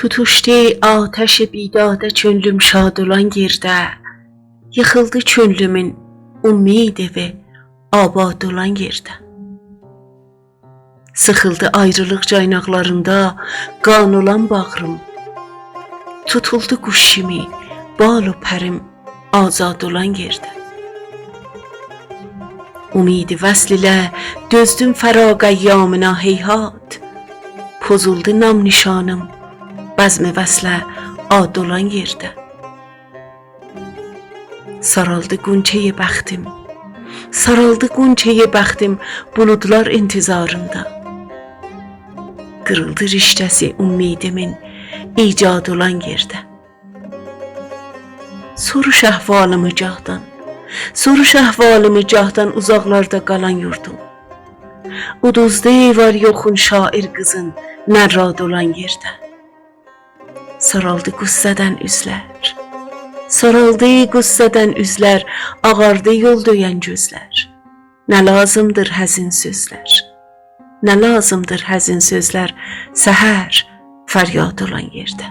Tutuşdu atəş bidadə çönlüm şad olan yerdə, yıxıldı çönlümün ummid evi abad olan yerdə. Sıxıldı ayrılıq caynaqlarında qan olan bağrım, tutuldu quş kimi balu pərim azad olan yerdə. Umidi vəsl ilə dözdüm fəraq əyyamına heyhat, pozuldu nam nişanım bəzm vəslə ad olan yerdə. Saraldı qunçəyi bəxtim, saraldı qunçəyi bəxtim buludlar intizarında. Qırıldı riştəsi ummidimin icad olan yerdə. Soruş əhvalımı cahdan, soruş əhvalımı cahdan uzaqlarda qalan yurdum. Uduzdu var yoxun şair qızın mərrad olan yerdə. Saraldı qüssədən üzlər, saraldı qüssədən üzlər, ağardı yol döyən gözlər. Nə lazımdır həzin sözlər, nə lazımdır həzin sözlər, səhər fəryad olan yerdə.